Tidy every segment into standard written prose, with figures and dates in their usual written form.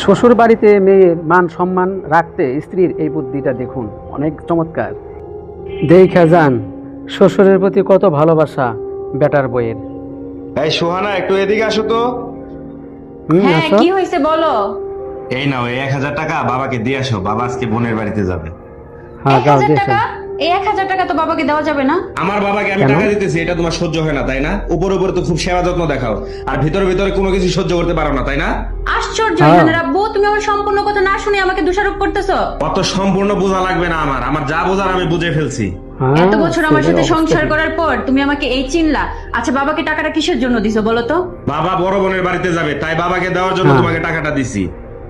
শ্বশুর বাড়িতে মেয়ের মান সম্মান রাখতে স্ত্রীর এই বুদ্ধিটা দেখুন, অনেক চমৎকার। দেখা যান শ্বশুরের প্রতি কত ভালোবাসা বেটার বইয়ের। এই সোহানা, একটু এদিকে আসো তো। হ্যাঁ, আসো। কি হয়েছে বলো। এই নাও, এই 1000 টাকা বাবাকে দিয়ে আসো, বাবা আজকে বোনের বাড়িতে যাবে। হ্যাঁ, এক যাও হাজার দিয়ে টাকা? এই 1000 টাকা তো বাবাকে দেওয়া যাবে না। আমার বাবাকে আমি কেন? টাকা দিতেছি, এটা তোমার সহ্য হয় না তাই না? উপরে উপরে তো খুব সেবা যত্ন দেখাও, আর ভিতরে ভিতরে কোনো কিছু সহ্য করতে পারো না তাই না? আশ্চর্য হ্যাঁ। এখানে আব্বু, তুমি আমার সম্পূর্ণ কথা না শুনে আমাকে দোষারোপ করতেছো। অত সম্পূর্ণ বোঝা লাগবে না, আমার যা বোঝার আমি বুঝে ফেলছি। হ্যাঁ, এত বছর আমার সাথে ছেলের অবস্থা সংসার কি? করার পর তুমি আমাকে এই চিনলা। আচ্ছা, বাবাকে টাকাটা কিসের জন্য দিছো বলো তো? বাবা বড় বোনের বাড়িতে যাবে, তাই বাবাকে দেওয়ার জন্য হ্যাঁ। তোমাকে টাকাটা দিছি।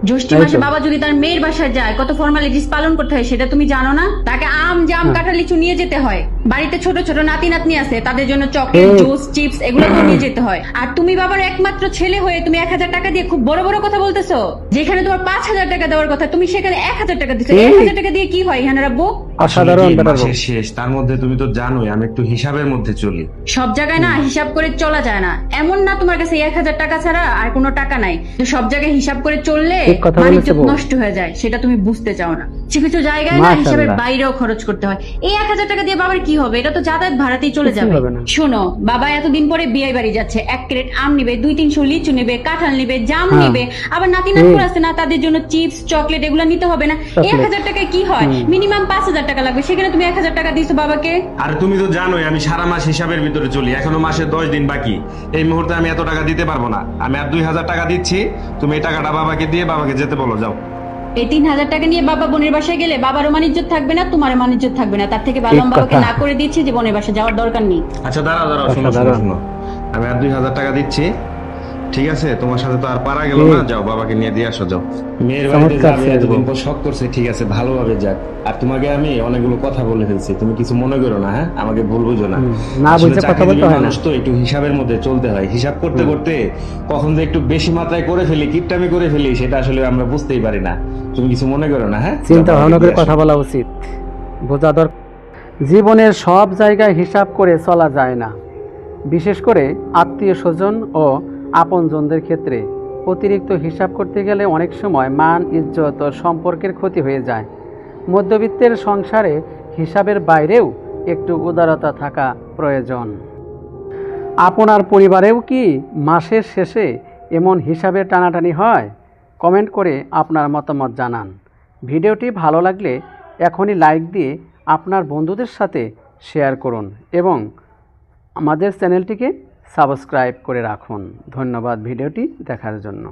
জ্যৈষ্ঠী তাই মাসে তো। বাবা যদি তার মেয়ের বাসায় যায় কত ফর্মালিটিস পালন করতে হয় সেটা তুমি জানো না? তাকে আম জাম হ্যাঁ। কাঁঠাল লিচু নিয়ে যেতে হয়। বাড়িতে ছোট ছোট নাতি নাতনি আছে, তাদের জন্য চকলেট, ঠিক। জুস, চিপস এগুলো তো নিয়ে যেতে হয়। আর তুমি বাবার একমাত্র ছেলে হয়ে তুমি 1000 টাকা দিয়ে খুব বড় বড় কথা বলতেছো। যেখানে তোমার 5000 টাকা দেওয়ার কথা তুমি সেখানে 1000 টাকা দিচ্ছ। ঠিক। 1000 টাকা দিয়ে কি হয় এখানে আব্বু? অসাধারণ আসলে কি, বেটার বউ। মাসের শেষ, তার মধ্যে তুমি তো জানোই আমি একটু হিসাবের মধ্যে চলি। সব জায়গায় না হিসাব করে চলা যায় না। এমন না তোমার কাছে 1000 টাকা ছাড়া আর কোনো টাকা নাই, তো সব জায়গায় হিসাব করে চললে ঠিক কথা বাণিজ্য বলেছে বউ। নষ্ট হয়ে যায়, সেটা তুমি বুঝতে চাও না। কিছু কিছু জায়গায় না মাশাআল্লাহ। হিসাবের বাইরেও খরচ করতে হয়। এই 1000 টাকা দিয়ে বাবার কি হবে? এটা তো যাতায়াত ভাড়াতেই চলে কিছুই যাবে। হবে না। শোনো, বাবা এতদিন পরে বিয়ে বাড়ি যাচ্ছে, 1 ক্রেট আম নিবে, 2-300 লিচু নিবে, কাঁঠাল নিবে, জাম হ্যাঁ। নিবে, আবার নাতি নাতকুর আছে না, তাদের জন্য চিপস চকলেট এগুলো নিতে হবে না? এই চকলেট। 1000 টাকায় কি হয়? মিনিমাম 5000 টাকা লাগবে, সেখানে তুমি 1000 টাকা দিছো বাবাকে। আর তুমি তো জানোই আমি সারা মাস হিসাবের ভিতরে চলি, এখনো মাসে 10 দিন বাকি। এই মুহূর্তে আমি এত টাকা দিতে পারবো না, আমি আর 2000 টাকা দিচ্ছি। তুমি এই টাকাটা বাবাকে দিয়ে বাবাকে যেতে বলো, যাও। এই 3000 টাকা নিয়ে বাবা বোনের বাসায় গেলে বাবারও মানিজ্জত থাকবে না, তোমারও মানিজ্জত থাকবে না। তার থেকে ভালো ঠিক আমি বাবাকে কথা। না করে দিচ্ছি যে বোনের বাসায় যাওয়ার দরকার নেই। আচ্ছা দাঁড়াও দাঁড়াও, শোনো শোনো অসাধারণ। শোনো, আমি আর 2000 টাকা দিচ্ছি, ঠিক আছে? তোমার সাথে তো আর পারা গেল না, যাও বাবাকে নিয়ে দিয়ে আসো, যাও। মেয়ের বাড়িতে চমৎকার যাবে, ছেলে এতদিন বউ। পর শখ করছে, ঠিক আছে ভালোভাবে যাক। আর তোমাকে আমি অনেকগুলো কথা বলে ফেলছি, তুমি কিছু মনে করো না, হ্যাঁ? আমাকে ভুল বুঝো না। না আসলে বুঝে কথা চাকরিজীবী বলতে হয় না। মানুষ তো একটু হিসাবের মধ্যে চলতে হয়, হিসাব করতে করতে কখন যে একটু বেশি মাত্রায় করে ফেলি, কিপটামি করে ফেলি, সেটা আসলে আমরা বুঝতেই পারি না। তুমি কিছু মনে করো না, হ্যাঁ? চিন্তা যাও, ভাবনা বাবাকে করে দিয়ে কথা আসো। বলা উচিত, বোঝা দরকার। জীবনের সব জায়গায় হিসাব করে চলা যায় না, বিশেষ করে আত্মীয় স্বজন ও আপনজনদের ক্ষেত্রে অতিরিক্ত হিসাব করতে গেলে অনেক সময় মান ইজ্জত ও সম্পর্কের ক্ষতি হয়ে যায়। মধ্যবিত্তের সংসারে হিসাবের বাইরেও একটু উদারতা থাকা প্রয়োজন। আপনার পরিবারেও কি মাসের শেষে এমন হিসাবের টানাটানি হয়? কমেন্ট করে আপনার মতামত জানান। ভিডিওটি ভালো লাগলে এখনই লাইক দিয়ে আপনার বন্ধুদের সাথে শেয়ার করুন এবং আমাদের চ্যানেলটিকে সাবস্ক্রাইব করে রাখুন। ধন্যবাদ ভিডিওটি দেখার জন্য।